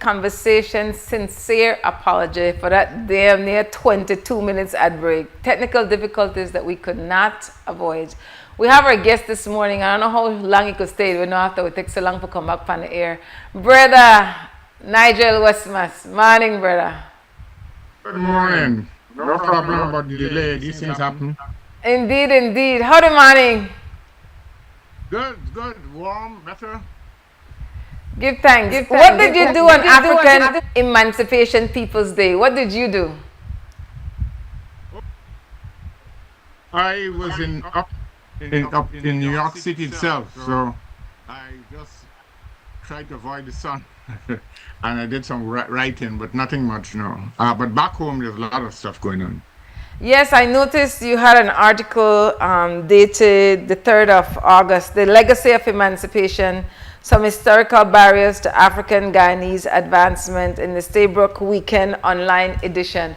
conversation. Sincere apology for that damn near 22 minutes ad break. Technical difficulties that we could not avoid. We have our guest this morning. I don't know how long he could stay. We know after it takes so long to come back on the air. Brother Nigel Westmaas. Morning, brother. Good morning. No problem about the delay. These things happen. Indeed, indeed. How the morning? Good. Warm, better. Give thanks. What did you do on African Emancipation People's Day? What did you do? I was up in New York City itself, so I just tried to avoid the sun. And I did some writing, but nothing much, no. But back home, there's a lot of stuff going on. Yes, I noticed you had an article dated the 3rd of August, The Legacy of Emancipation, Some Historical Barriers to African Guyanese Advancement in the Staybrook Weekend Online Edition.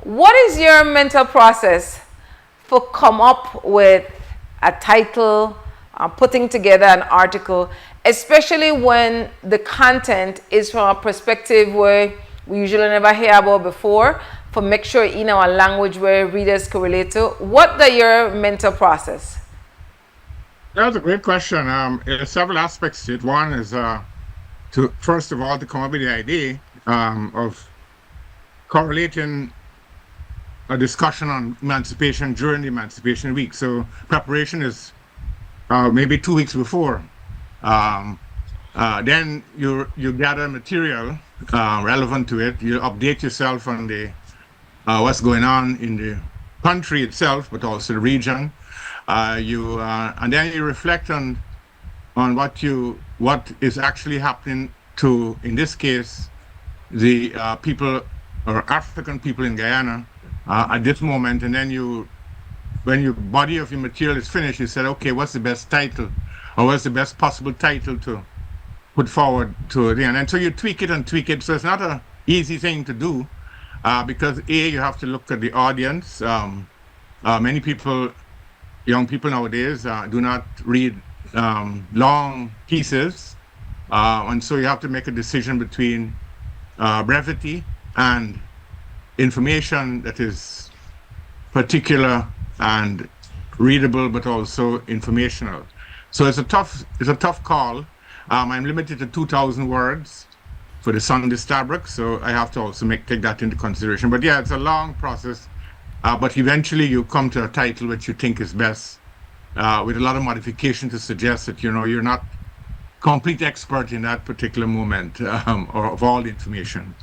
What is your mental process for come up with a title, putting together an article, especially when the content is from a perspective where we usually never hear about before, for make sure in our language where readers can relate to? What are your mental process? That's a great question. There's several aspects to it. One is to first of all to come up with the idea of correlating a discussion on emancipation during the Emancipation Week. So preparation is maybe 2 weeks before. Then you gather material relevant to it. You update yourself on the what's going on in the country itself, but also the region. And then you reflect on what is actually happening to, in this case, the people or African people in Guyana at this moment. And then when your body of your material is finished, you said, okay, what's the best title, or what's the best possible title to put forward to it? And so you tweak it and tweak it. So it's not an easy thing to do. Because you have to look at the audience. Many people, young people nowadays, do not read long pieces. And so you have to make a decision between brevity and information that is particular and readable, but also informational. So it's a tough call. I'm limited to 2,000 words for the Sunday Staybrook, so I have to also take that into consideration. But yeah, it's a long process, but eventually you come to a title which you think is best, with a lot of modification to suggest that you're not complete expert in that particular moment or of all the information.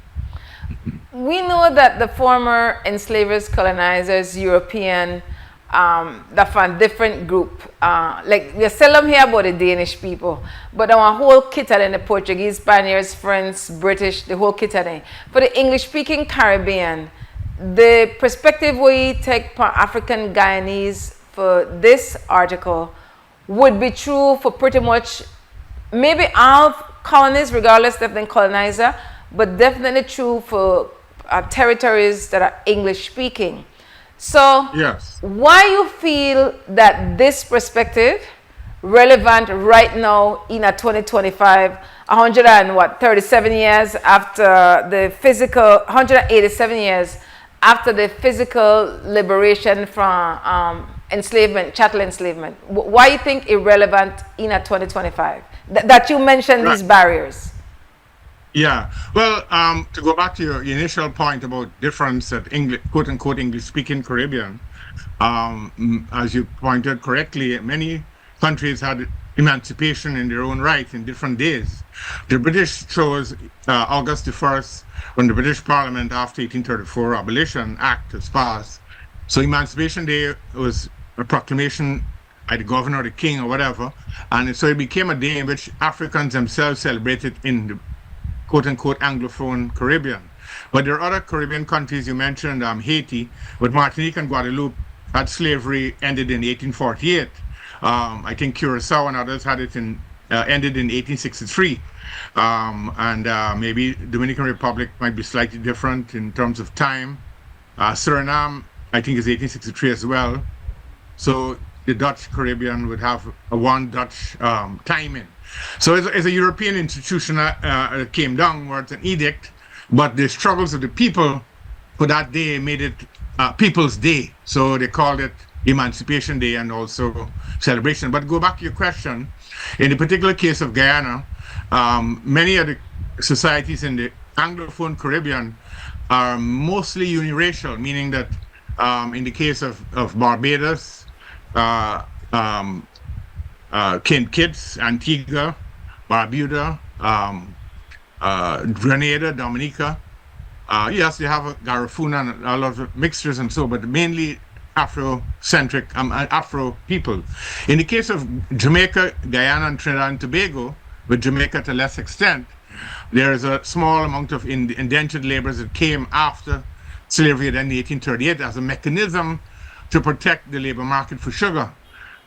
We know that the former enslavers, colonizers, European, that from different group, like we seldom hear about the Danish people, but our whole kit in the Portuguese, Spaniards, French, British, the whole kit in. For the English-speaking Caribbean, the perspective we take for African Guyanese for this article would be true for pretty much maybe all colonies, regardless of the colonizer, but definitely true for territories that are English-speaking. So, yes. Why you feel that this perspective relevant right now in a 2025, 137 years after the physical, 187 years after the physical liberation from enslavement, chattel enslavement? Why you think irrelevant in a 2025? That you mentioned these barriers. Yeah, well, to go back to your initial point about difference at quote unquote English speaking Caribbean, as you pointed correctly, many countries had emancipation in their own right in different days. The British chose August the 1st, when the British Parliament, after 1834 Abolition Act was passed. So Emancipation Day was a proclamation by the governor or the king or whatever, and so it became a day in which Africans themselves celebrated in the quote-unquote Anglophone Caribbean. But there are other Caribbean countries you mentioned, Haiti, but Martinique and Guadeloupe had slavery ended in 1848. I think Curacao and others had it ended in 1863. And maybe Dominican Republic might be slightly different in terms of time. Suriname, I think, is 1863 as well. So the Dutch Caribbean would have a one Dutch timing. So it's a European institution that came down where it's an edict, but the struggles of the people for that day made it People's Day. So they called it Emancipation Day and also celebration. But go back to your question, in the particular case of Guyana, many of the societies in the Anglophone Caribbean are mostly uniracial, meaning that in the case of Barbados, St. Kitts, Antigua, Barbuda, Grenada, Dominica. Yes, they have a Garifuna and a lot of mixtures and so, but mainly Afro-centric, Afro people. In the case of Jamaica, Guyana, and Trinidad and Tobago, with Jamaica to less extent, there is a small amount of indentured laborers that came after slavery in 1838 as a mechanism to protect the labor market for sugar.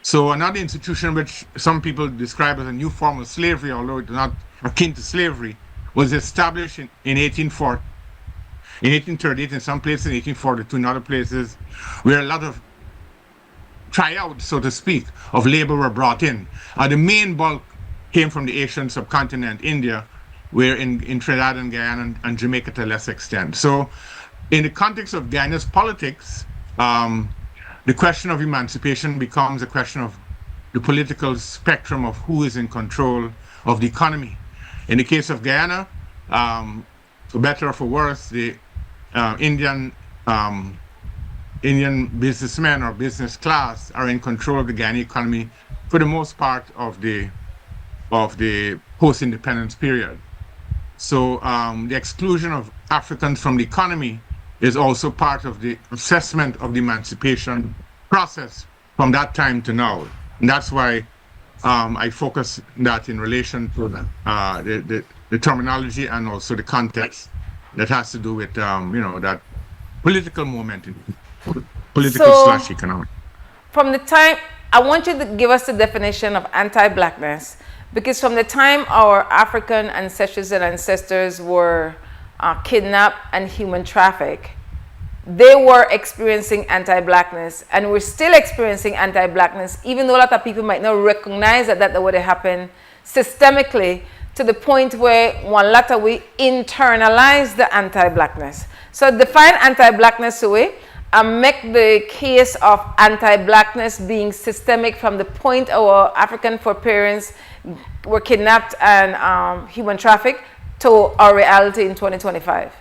So another institution which some people describe as a new form of slavery, although it's not akin to slavery, was established in 1840. In 1838, in some places, in 1842, in other places, where a lot of tryouts, so to speak, of labor were brought in. The main bulk came from the Asian subcontinent, India, where in Trinidad and Guyana and Jamaica to a less extent. So in the context of Guyana's politics, the question of emancipation becomes a question of the political spectrum of who is in control of the economy. In the case of Guyana, for better or for worse, the Indian businessmen or business class are in control of the Ghanaian economy for the most part of the post-independence period. So the exclusion of Africans from the economy is also part of the assessment of the emancipation process from that time to now. And that's why I focus that in relation to the terminology and also the context that has to do with, that political moment, political/economic. From the time, I want you to give us the definition of anti-blackness, because from the time our African ancestors and ancestors were kidnapped and human trafficked, they were experiencing anti-blackness, and we're still experiencing anti-blackness, even though a lot of people might not recognize that would have happened systemically, to the point where one latter we internalize the anti-blackness. So define anti-blackness away and make the case of anti-blackness being systemic from the point our African foreparents were kidnapped and human trafficked to our reality in 2025.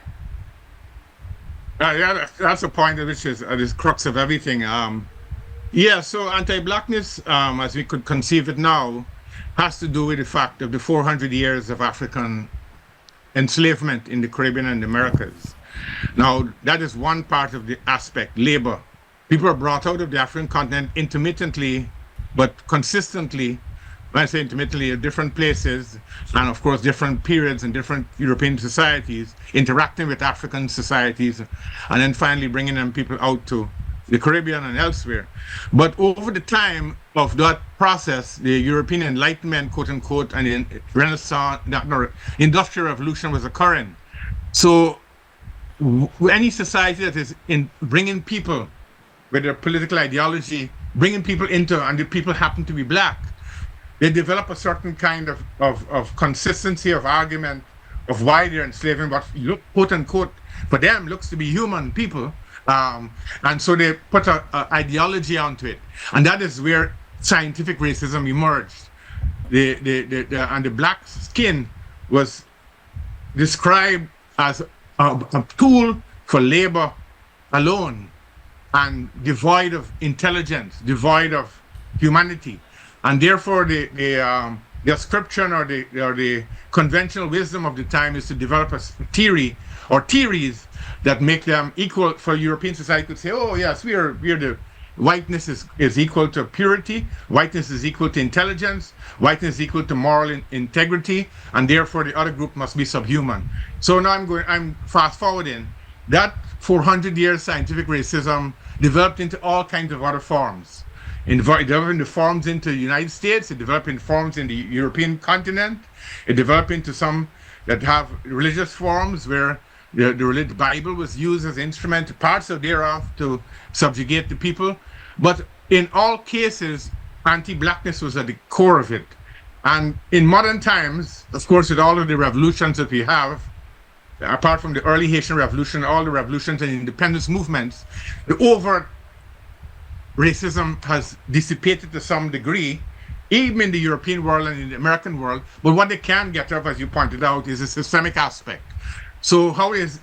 Yeah, that's a point which is the crux of everything. So anti-blackness, as we could conceive it now, has to do with the fact of the 400 years of African enslavement in the Caribbean and the Americas. Now, that is one part of the aspect, labor. People are brought out of the African continent intermittently, but consistently. When I say intermittently, at different places, and of course different periods and different European societies, interacting with African societies, and then finally bringing them people out to the Caribbean and elsewhere. But over the time of that process, the European Enlightenment, quote unquote, and the Renaissance, Industrial Revolution was occurring. So any society that is in bringing people with their political ideology, bringing people into, and the people happen to be black, they develop a certain kind of consistency of argument of why they're enslaving what look, quote unquote, for them looks to be human people. And so they put an ideology onto it. And that is where scientific racism emerged. And the black skin was described as a tool for labor alone and devoid of intelligence, devoid of humanity. And therefore, the ascription or the conventional wisdom of the time is to develop a theory or theories that make them equal. For European society could say, oh yes, we're the whiteness is equal to purity, whiteness is equal to intelligence, whiteness is equal to moral integrity, and therefore the other group must be subhuman. So now I'm fast forwarding. That 400 years scientific racism developed into all kinds of other forms. It developed into forms into the United States, it developed into forms in the European continent, it developed into some that have religious forms where the religious Bible was used as an instrument, parts of thereof, to subjugate the people. But in all cases, anti-blackness was at the core of it. And in modern times, of course, with all of the revolutions that we have, apart from the early Haitian Revolution, all the revolutions and independence movements, the overt racism has dissipated to some degree, even in the European world and in the American world. But what they can get of, as you pointed out, is a systemic aspect. So how is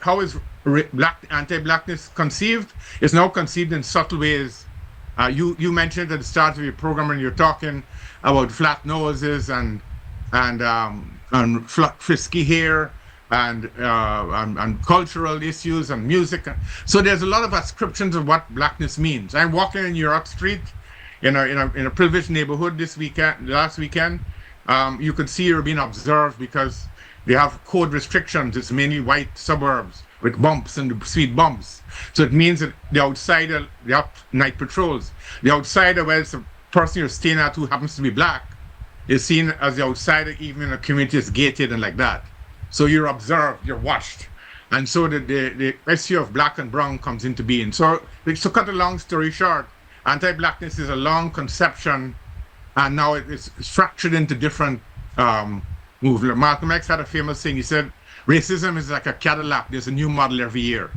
anti-blackness conceived? It's now conceived in subtle ways. You mentioned at the start of your program when you're talking about flat noses and frisky hair and cultural issues and music. So there's a lot of ascriptions of what blackness means. I'm walking in York Street in a privileged neighborhood last weekend. You could see you're being observed because they have code restrictions. It's mainly white suburbs with bumps and speed bumps. So it means that the outsider, they have night patrols. The outsider, where it's a person you're staying at who happens to be black, is seen as the outsider, even in a community is gated and like that. So you're observed, you're watched. And so the issue of black and brown comes into being. So to cut a long story short, anti-blackness is a long conception, and now it's structured into different movements. Malcolm X had a famous thing. He said, racism is like a Cadillac. There's a new model every year.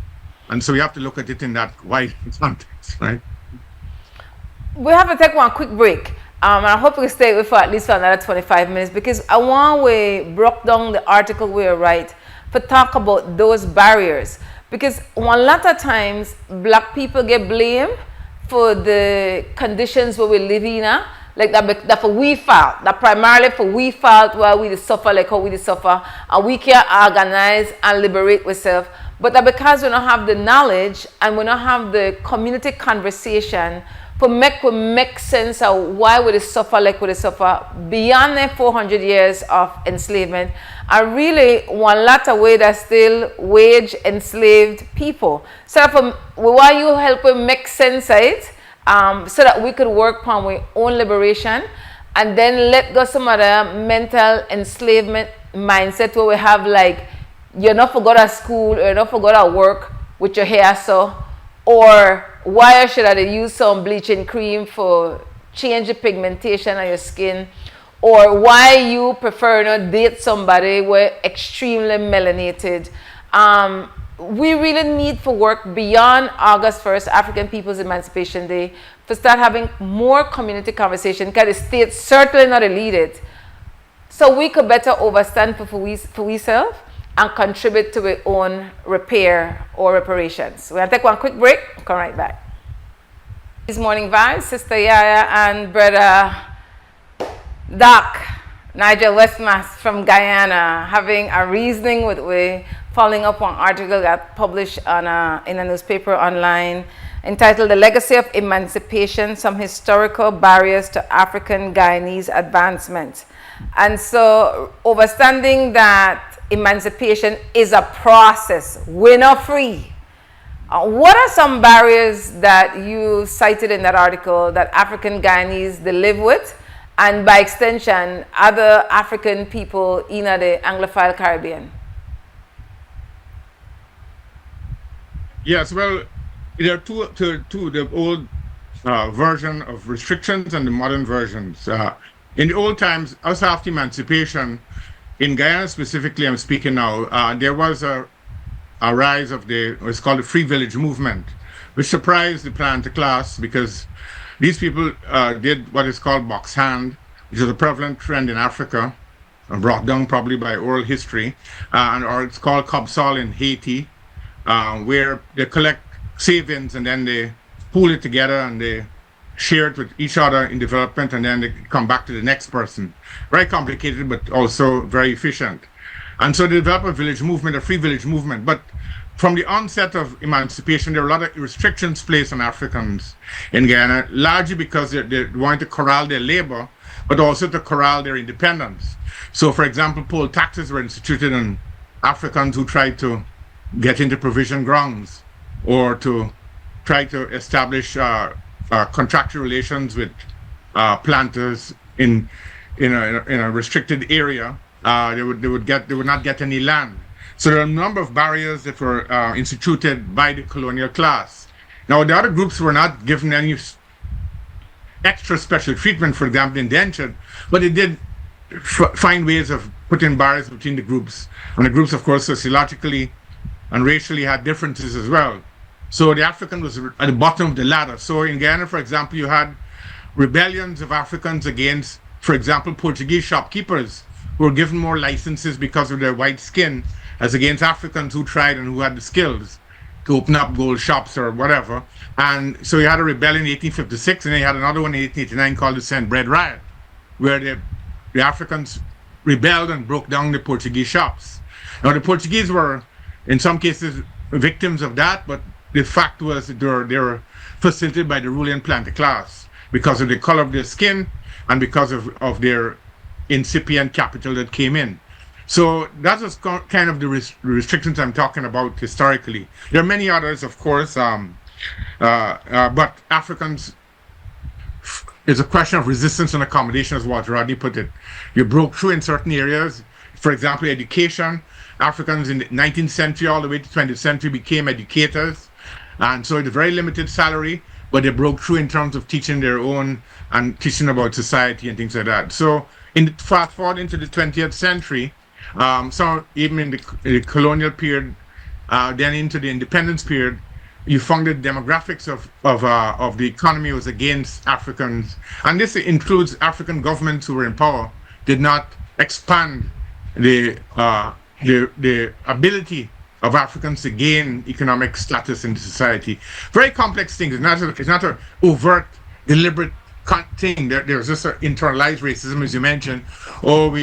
And so you have to look at it in that wide context, right? We have to take one quick break. And I hope we stay with for at least for another 25 minutes, because I want to break down the article we write for talk about those barriers. Because one lot of times, black people get blamed for the conditions where we live in. Like that for we fault, that primarily for we fault while we suffer like how we suffer, and we can't organize and liberate ourselves. But that because we don't have the knowledge and we don't have the community conversation for make sense of why we suffer like we suffer beyond the 400 years of enslavement, and really one lot of way that still wage enslaved people. So for why you help us make sense of it, so that we could work on our own liberation, and then let go some of the mental enslavement mindset where we have like, you're not for go to school, or you're not for go to work with your hair so, or why should I use some bleaching cream for change the pigmentation of your skin, or why you prefer not date somebody who extremely melanated. We really need to work beyond August 1st, African People's Emancipation Day, to start having more community conversation, because the state certainly not lead it. So we could better overstand for ourselves and contribute to our own repair or reparations. We're going to take one quick break, come right back. This morning vibes, Sister Yaya and Brother Doc, Nigel Westmaas from Guyana, having a reasoning with we, following up on an article that published on in a newspaper online entitled The Legacy of Emancipation, Some Historical Barriers to African Guyanese Advancement. And so, understanding that emancipation is a process, we're not free. What are some barriers that you cited in that article that African Guyanese they live with, and by extension, other African people in the Anglophile Caribbean? Yes, well, there are two the old version of restrictions and the modern versions. In the old times, us after emancipation, in Guyana specifically, I'm speaking now, there was a rise of what's called the Free Village movement, which surprised the planter class because these people did what is called box hand, which is a prevalent trend in Africa, brought down probably by oral history, or it's called Cobsol in Haiti, where they collect savings and then they pool it together and they share it with each other in development, and then they come back to the next person. Very complicated, but also very efficient. And so they developed a village movement, a free village movement. But from the onset of emancipation, there were a lot of restrictions placed on Africans in Guyana, largely because they wanted to corral their labor, but also to corral their independence. So, for example, poll taxes were instituted on Africans who tried to get into provision grounds or to try to establish contractual relations with planters in a restricted area. They would not get any land. So there are a number of barriers that were instituted by the colonial class. Now the other groups were not given any extra special treatment, for example, indentured, but they did find ways of putting barriers between the groups. And the groups, of course, sociologically and racially had differences as well. So the African was at the bottom of the ladder. So in Guyana, for example, you had rebellions of Africans against, for example, Portuguese shopkeepers who were given more licenses because of their white skin, as against Africans who tried and who had the skills to open up gold shops or whatever. And so you had a rebellion in 1856, and then you had another one in 1889 called the Cent Bread Riot, where the Africans rebelled and broke down the Portuguese shops. Now, the Portuguese were, in some cases, victims of that, but the fact was that they were facilitated by the ruling planter class because of the color of their skin and because of their incipient capital that came in. So that was kind of the restrictions I'm talking about historically. There are many others, of course, but Africans is a question of resistance and accommodation, as Walter Rodney put it. You broke through in certain areas. For example, education. Africans in the 19th century all the way to 20th century became educators. And so it's a very limited salary, but they broke through in terms of teaching their own and teaching about society and things like that. So fast forward into the 20th century, so even in the colonial period, then into the independence period, you found that demographics of the economy was against Africans, and this includes African governments who were in power did not expand the ability of Africans to gain economic status in the society. Very complex things. It's not an overt, deliberate thing. There's just an internalized racism, as you mentioned. Oh, so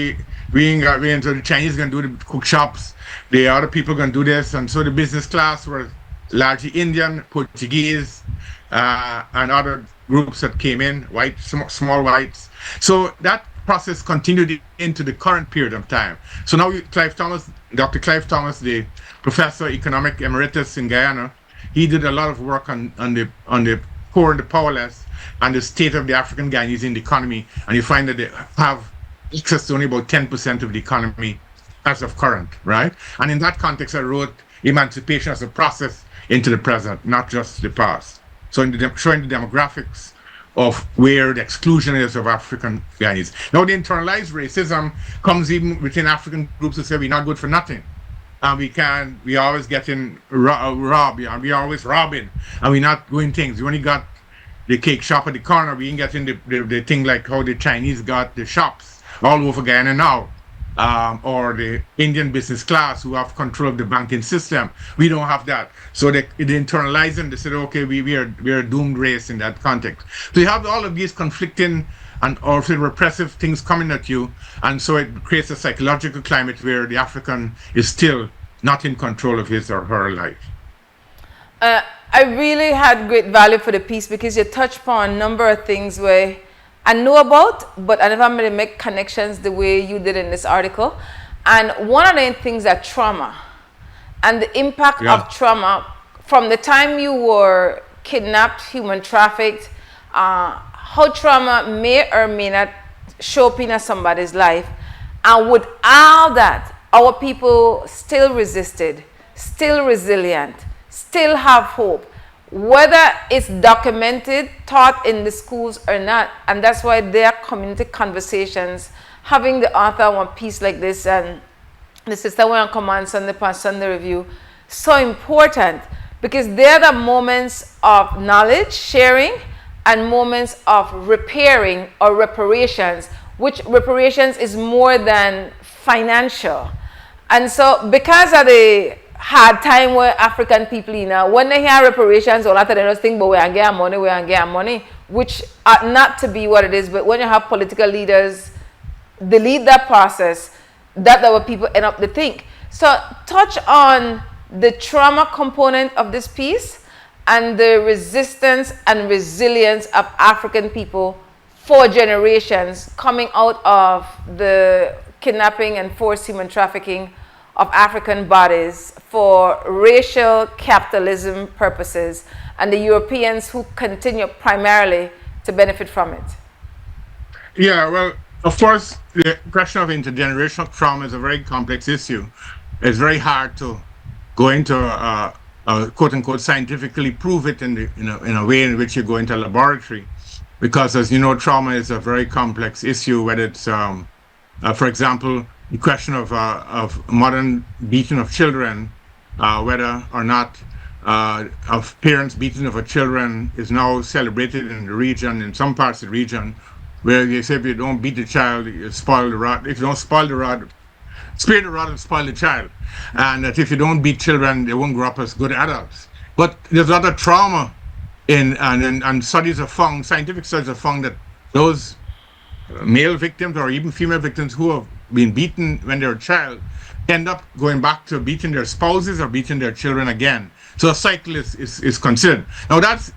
the Chinese going to do the cook shops, the other people going to do this, and so the business class were largely Indian, Portuguese, and other groups that came in, white, small whites. So that process continued into the current period of time. So now Dr. Clive Thomas, the professor economic emeritus in Guyana, he did a lot of work on the poor and the powerless and the state of the African Guyanese in the economy, and you find that they have access to only about 10% of the economy as of current, right? And in that context, I wrote Emancipation as a Process into the Present, not just the past. So showing the demographics of where the exclusion is of African Guyanese. Now, the internalized racism comes even within African groups who say we're not good for nothing. And we always getting robbed, and we always robbing, and we're not doing things. We only got the cake shop at the corner. We ain't getting the thing like how the Chinese got the shops all over Guyana now. Or the Indian business class who have control of the banking system. We don't have that. So they internalize and they said, okay, we are a doomed race in that context. So you have all of these conflicting and also repressive things coming at you. And so it creates a psychological climate where the African is still not in control of his or her life. I really had great value for the piece because you touched upon a number of things where I know about, but I never really make connections the way you did in this article. And one of the things are trauma and the impact of trauma from the time you were kidnapped, human trafficked, how trauma may or may not show up in somebody's life. And with all that, our people still resisted, still resilient, still have hope. Whether it's documented, taught in the schools or not, and that's why there are community conversations. Having the author on a piece like this and the sister went on command Sunday review, so important because they're the moments of knowledge sharing and moments of repairing or reparations, which reparations is more than financial. And so because of the hard time where African people, when they hear reparations, all after they just think, but we are getting money, which ought not to be what it is. But when you have political leaders delete that process, that's what people end up to think. So touch on the trauma component of this piece and the resistance and resilience of African people for generations coming out of the kidnapping and forced human trafficking of African bodies for racial capitalism purposes, and the Europeans who continue primarily to benefit from it. Yeah, well, of course, the question of intergenerational trauma is a very complex issue. It's very hard to go into quote-unquote scientifically prove it in a way in which you go into a laboratory, because as you know, trauma is a very complex issue, whether it's For example, the question of modern beating of children, whether or not of parents beating of a children is now celebrated in the region, in some parts of the region, where they say if you don't beat the child, you spoil the rod. If you don't spoil the rod, spare the rod and spoil the child. And that if you don't beat children, they won't grow up as good adults. But there's a lot of trauma and studies have found, scientific studies have found that those male victims or even female victims who have been beaten when they're a child end up going back to beating their spouses or beating their children again. So a cycle is considered. Now that's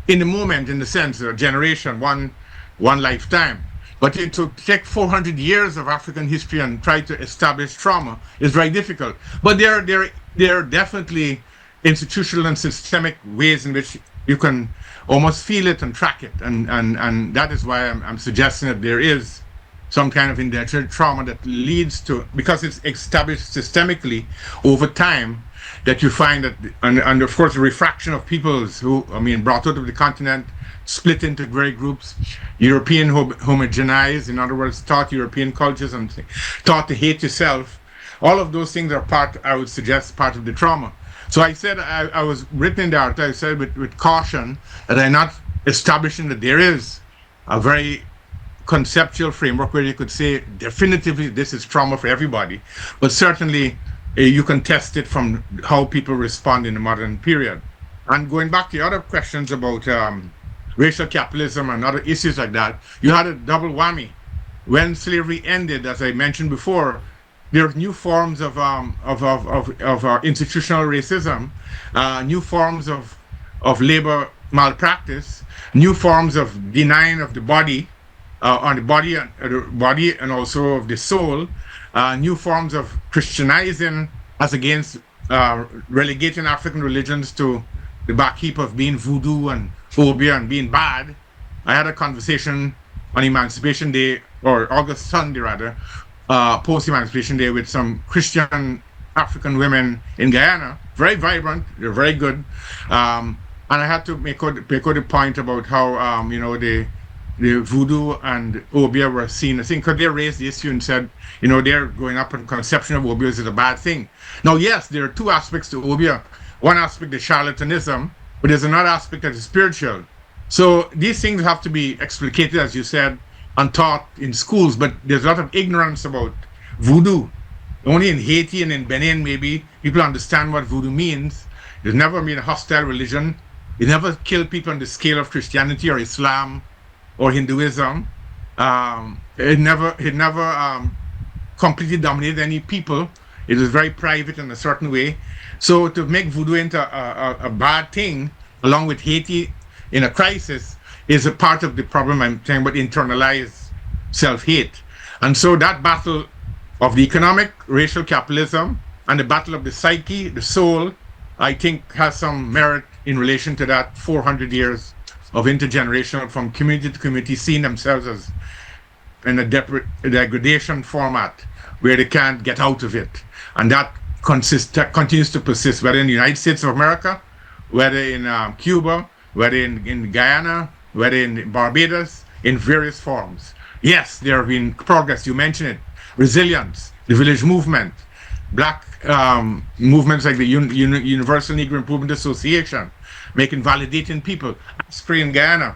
in the moment, in the sense of a generation, one lifetime. But to take 400 years of African history and try to establish trauma is very difficult. But there are definitely institutional and systemic ways in which you can almost feel it and track it. And that is why I'm suggesting that there is some kind of indentured trauma that leads to, because it's established systemically over time, that you find that, and of course, the refraction of peoples who, brought out of the continent, split into great groups, European homogenized, in other words, taught European cultures and taught to hate yourself. All of those things are part, I would suggest, part of the trauma. So I said, I was written in the article, I said with caution that I'm not establishing that there is a very conceptual framework where you could say definitively this is trauma for everybody, but certainly you can test it from how people respond in the modern period. And going back to the other questions about racial capitalism and other issues like that, you had a double whammy. When slavery ended, as I mentioned before, there are new forms of institutional racism, new forms of labor malpractice, new forms of denying of the body, on the body and also of the soul, new forms of Christianizing as against relegating African religions to the back heap of being voodoo and phobia and being bad. I had a conversation on Emancipation Day, or August Sunday rather, post-Emancipation Day, with some Christian African women in Guyana. Very vibrant, they're very good. And I had to make out the point about how, the voodoo and obia were seen. I think because they raised the issue and said, they're growing up in conception of obia is a bad thing. Now, yes, there are two aspects to obia. One aspect is charlatanism, but there's another aspect that is spiritual. So these things have to be explicated, as you said, and taught in schools, but there's a lot of ignorance about voodoo. Only in Haiti and in Benin, maybe, people understand what voodoo means. There's never been a hostile religion. It never killed people on the scale of Christianity or Islam or Hinduism. It never completely dominated any people. It was very private in a certain way. So to make voodoo into a bad thing, along with Haiti in a crisis, is a part of the problem I'm saying about internalized self-hate. And so that battle of the economic, racial capitalism, and the battle of the psyche, the soul, I think has some merit in relation to that 400 years of intergenerational, from community to community, seeing themselves as in a degradation format where they can't get out of it. And that continues to persist, whether in the United States of America, whether in Cuba, whether in Guyana, whether in Barbados, in various forms. Yes, there have been progress, you mentioned it, resilience, the village movement, black movements like the Universal Negro Improvement Association, making validating people, ASPRI in Guyana,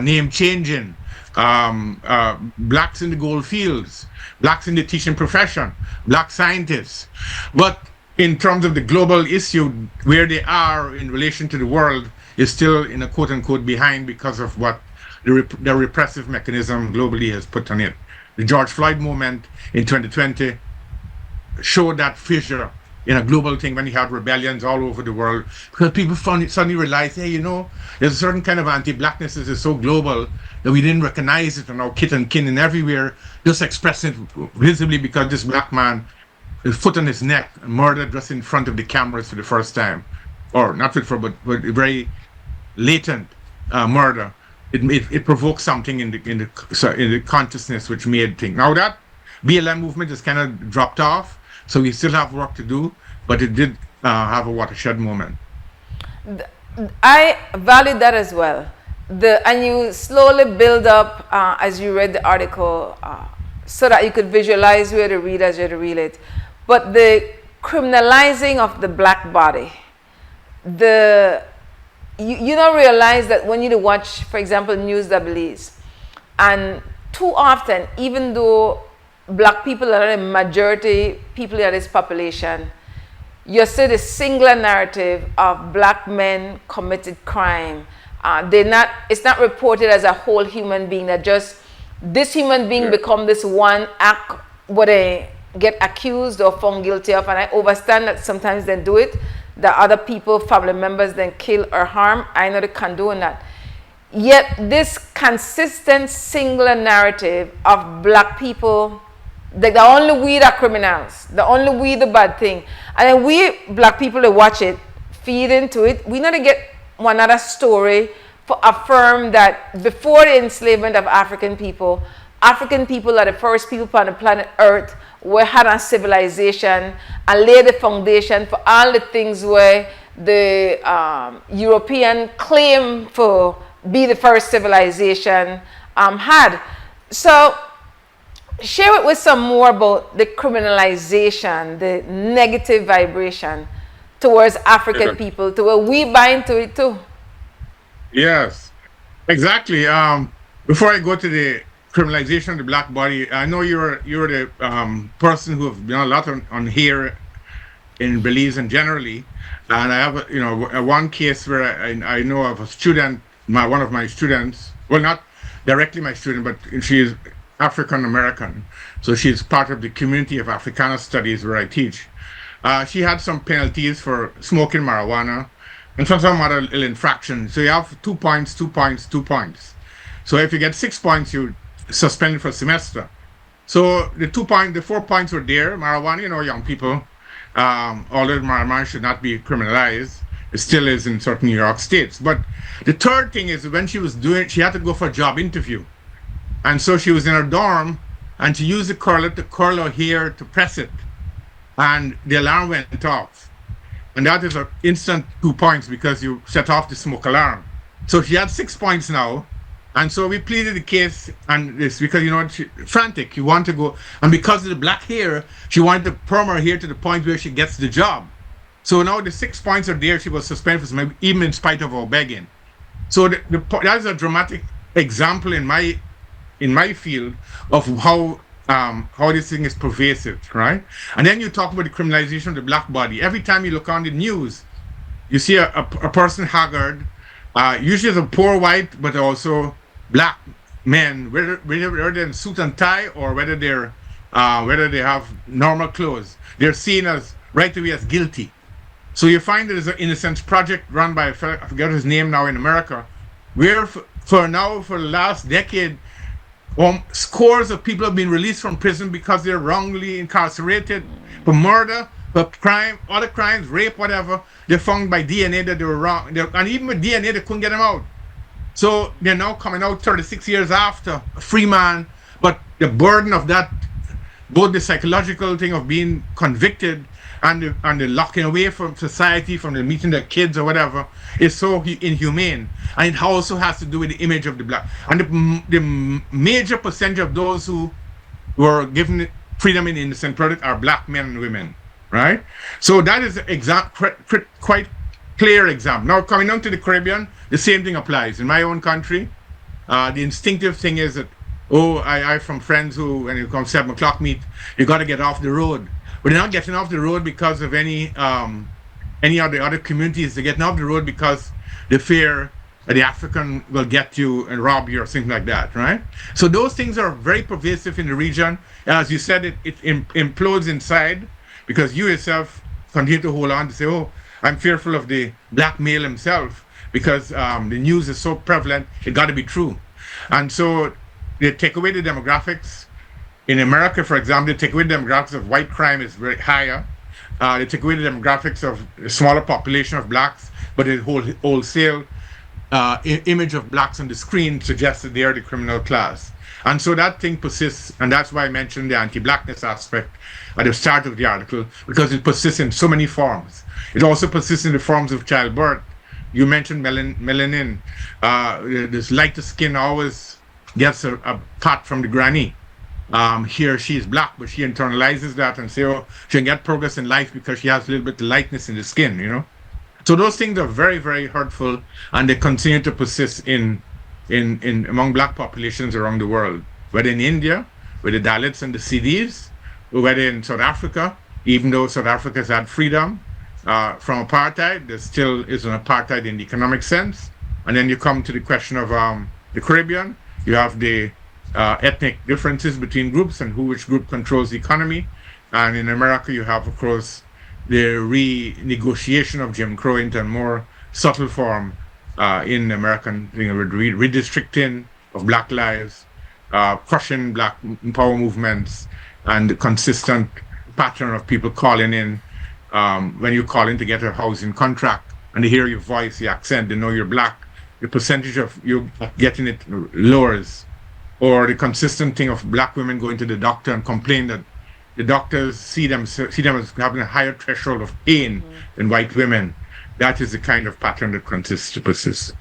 name changing, blacks in the gold fields, blacks in the teaching profession, black scientists. But in terms of the global issue, where they are in relation to the world is still in a quote unquote behind because of what the repressive mechanism globally has put on it. The George Floyd movement in 2020 showed that fissure in a global thing when you had rebellions all over the world, because people suddenly realized, hey, there's a certain kind of anti-blackness that is so global that we didn't recognize it, and now kith and kin and everywhere just expressing it visibly because this black man, his foot on his neck, murdered just in front of the cameras for the first time, or not for, but very latent murder. It provoked something in the consciousness which made things. Now that BLM movement has kind of dropped off, so we still have work to do, but it did have a watershed moment. I value that as well. And you slowly build up, as you read the article, so that you could visualize where to read as you read it. But the criminalizing of the black body, you don't realize that when you watch, for example, news WEs, and too often, even though black people are the majority people in this population, you see the singular narrative of black men committed crime. It's not reported as a whole human being, that just this human being become this one act what they get accused or found guilty of. And I understand that sometimes they do it, that other people, family members, then kill or harm. I know they condone that. Yet this consistent singular narrative of black people, like the only we are criminals, the only we the bad thing. And then we black people that watch it, feed into it. We need to get one other story for affirm that before the enslavement of African people are the first people on the planet Earth who had a civilization and laid the foundation for all the things where the European claim for be the first civilization had. So share with some more about the criminalization, the negative vibration towards African people, to where we buy into it too. Yes, exactly. Before I go to the criminalization of the black body, I know you're the person who have done a lot on here in Belize and generally, and I have one case where I know of a student, one of my students, well, not directly my student, but she is African American, so she's part of the community of Africana Studies where I teach. She had some penalties for smoking marijuana and for some other little infractions. So you have 2 points, 2 points, 2 points. So if you get 6 points, you suspended for a semester. So the 4 points were there. Marijuana, young people, although marijuana should not be criminalized, it still is in certain New York states. But the third thing is when she had to go for a job interview. And so she was in her dorm, and she used the curler to curl her hair to press it. And the alarm went off. And that is an instant 2 points because you set off the smoke alarm. So she had 6 points now. And so we pleaded the case, and it's because, she's frantic. You want to go, and because of the black hair, she wanted to perm her hair to the point where she gets the job. So now the 6 points are there. She was suspended for maybe even in spite of her begging. So that is a dramatic example in my field of how this thing is pervasive, right? And then you talk about the criminalization of the black body. Every time you look on the news, you see a person haggard, usually it's a poor white, but also black men, whether they're in suit and tie or whether they have normal clothes, they're seen as right away as guilty. So you find there's an innocence project run by I forget his name now in America, where for the last decade, scores of people have been released from prison because they're wrongly incarcerated for murder, for crime, other crimes, rape, whatever. They're found by DNA that they were wrong. And even with DNA, they couldn't get them out. So they're now coming out 36 years after, a free man. But the burden of that, both the psychological thing of being convicted and the locking away from society, from the meeting their kids or whatever, is so inhumane. And it also has to do with the image of the black. And the major percentage of those who were given freedom in the innocent project are black men and women, right? So that is quite clear example. Now coming down to the Caribbean, the same thing applies. In my own country, the instinctive thing is that, I from friends who, when you come 7 o'clock meet, you got to get off the road. But they're not getting off the road because of any of the other communities. They're getting off the road because they fear that the African will get you and rob you or something like that, right? So those things are very pervasive in the region. As you said, it implodes inside because you yourself continue to hold on to say, I'm fearful of the black male himself because the news is so prevalent, it got to be true. And so they take away the demographics. In America, for example, they take away the demographics of white crime is very higher. They take away the demographics of a smaller population of blacks, but the wholesale image of blacks on the screen suggests that they are the criminal class. And so that thing persists, and that's why I mentioned the anti-blackness aspect at the start of the article, because it persists in so many forms. It also persists in the forms of childbirth. You mentioned melanin. This lighter skin always gets a pat from the granny. he or she is black, but she internalizes that and say, oh, she can get progress in life because she has a little bit of lightness in the skin, you know. So those things are very, very hurtful, and they continue to persist in among black populations around the world, whether in India, with the Dalits and the CDs, or whether in South Africa, even though South Africa has had freedom from apartheid, there still is an apartheid in the economic sense. And then you come to the question of the Caribbean. You have the ethnic differences between groups and which group controls the economy. And in America, you have, of course, the renegotiation of Jim Crow into a more subtle form in American, redistricting of black lives, crushing black power movements, and the consistent pattern of people calling in when you call in to get a housing contract, and they hear your voice, your accent, they know you're black, the percentage of you getting it lowers. Or the consistent thing of black women going to the doctor and complain that the doctors see them as having a higher threshold of pain than white women. That is the kind of pattern that continues to persist.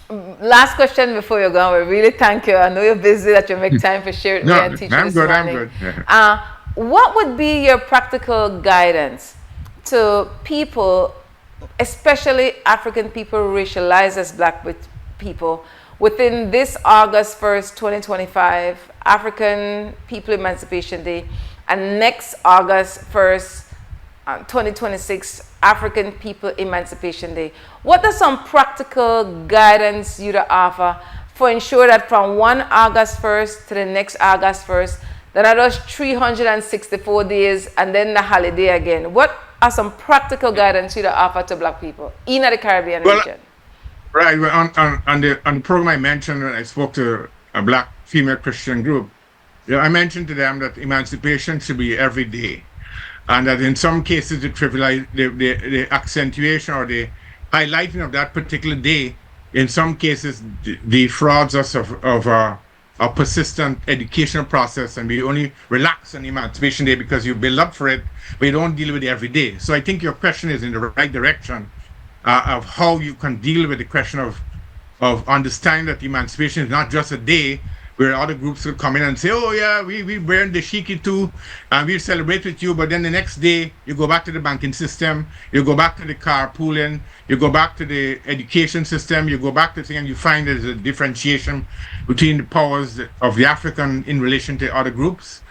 Last question before you go. We really thank you. I know you're busy, that you make time for sharing and teaching this morning. I'm good. What would be your practical guidance to people, especially African people racialized as black people, within this August 1st, 2025, African People Emancipation Day, and next August 1st, 2026, African People Emancipation Day? What are some practical guidance you'd offer for ensure that from one August 1st to the next August 1st, that are those 364 days and then the holiday again? What are some practical guidance you'd offer to black people in the Caribbean region? Right. Well, on the program I mentioned, when I spoke to a black female Christian group, I mentioned to them that emancipation should be every day, and that in some cases the accentuation or the highlighting of that particular day, in some cases, defrauds us of a persistent educational process, and we only relax on Emancipation Day because you build up for it, but you don't deal with it every day. So I think your question is in the right direction of how you can deal with the question of understanding that emancipation is not just a day where other groups will come in and say, oh yeah, we burn the shiki too, and we celebrate with you, but then the next day you go back to the banking system, you go back to the carpooling, you go back to the education system, you go back to things, and you find there's a differentiation between the powers of the African in relation to other groups.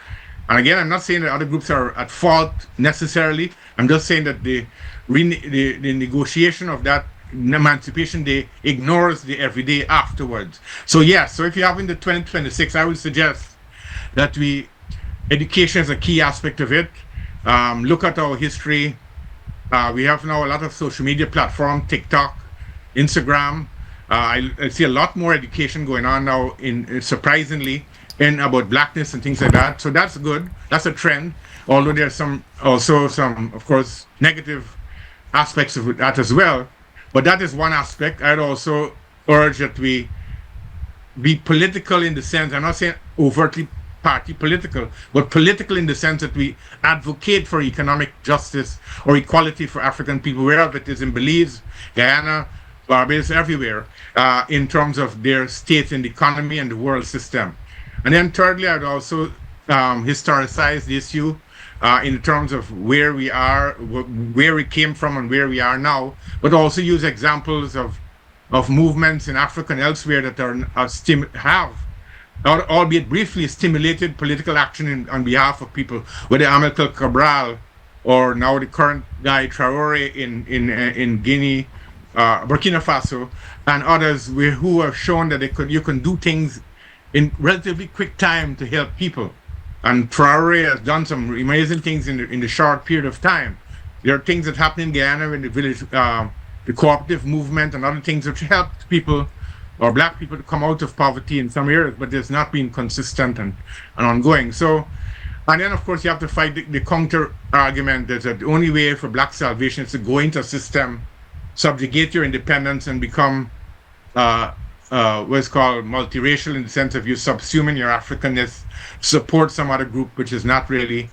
And again, I'm not saying that other groups are at fault necessarily. I'm just saying that the negotiation of that Emancipation Day ignores the everyday afterwards. So yes, so if you're having the 2026, I would suggest that education is a key aspect of it. Look at our history. We have now a lot of social media platforms, TikTok, Instagram. I see a lot more education going on now, surprisingly, about blackness and things like that. So that's good. That's a trend. Although there's also some, of course, negative aspects of that as well. But that is one aspect. I'd also urge that we be political in the sense, I'm not saying overtly party political, but political in the sense that we advocate for economic justice or equality for African people, wherever it is in Belize, Guyana, Barbados, everywhere, in terms of their state in the economy and the world system. And then thirdly, I'd also historicize the issue in terms of where we are, where we came from and where we are now, but also use examples of movements in Africa and elsewhere that have, albeit briefly, stimulated political action on behalf of people, whether Amilcar Cabral or now the current guy Traore in Guinea, Burkina Faso, and others who have shown that you can do things in relatively quick time to help people. And Traore has done some amazing things in the short period of time. There are things that happen in Guyana in the village, the cooperative movement and other things which helped people or black people to come out of poverty in some areas, but there's not been consistent and ongoing. So, and then of course you have to fight the counter argument that the only way for black salvation is to go into a system, subjugate your independence, and become what's called multiracial, in the sense of you subsuming your Africanness, support some other group which is not really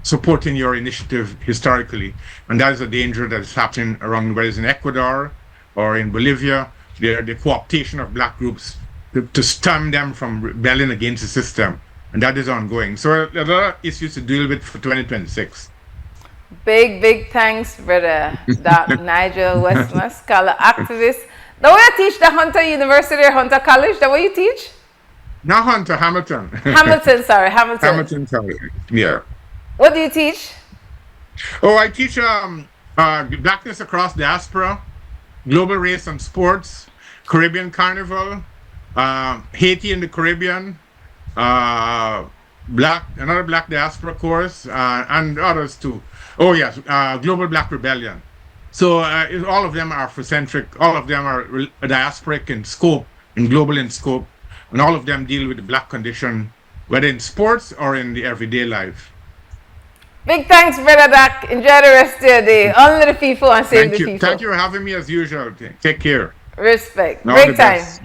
supporting your initiative historically. And that is a danger that is happening around, whether it's in Ecuador or in Bolivia, the co-optation of black groups to stem them from rebelling against the system. and that is ongoing. So there are a lot of issues to deal with for 2026. Big thanks, brother. Dr. Nigel Westmaas, scholar activist. Now, where you teach the Hunter University or Hunter College? That where you teach? Not Hunter, Hamilton. Hamilton, sorry, Hamilton. Hamilton College. Yeah. What do you teach? Oh, I teach Blackness Across Diaspora, Global Race and Sports, Caribbean Carnival, Haiti in the Caribbean, another Black Diaspora course, and others too. Oh yes, Global Black Rebellion. So all of them are Afrocentric. All of them are diasporic in scope, and global in scope, and all of them deal with the Black condition, whether in sports or in the everyday life. Big thanks, brother Doc. Enjoy the rest of your day. Honor the people and save the people. Thank you for having me as usual. Take care. Respect. All Break time. best.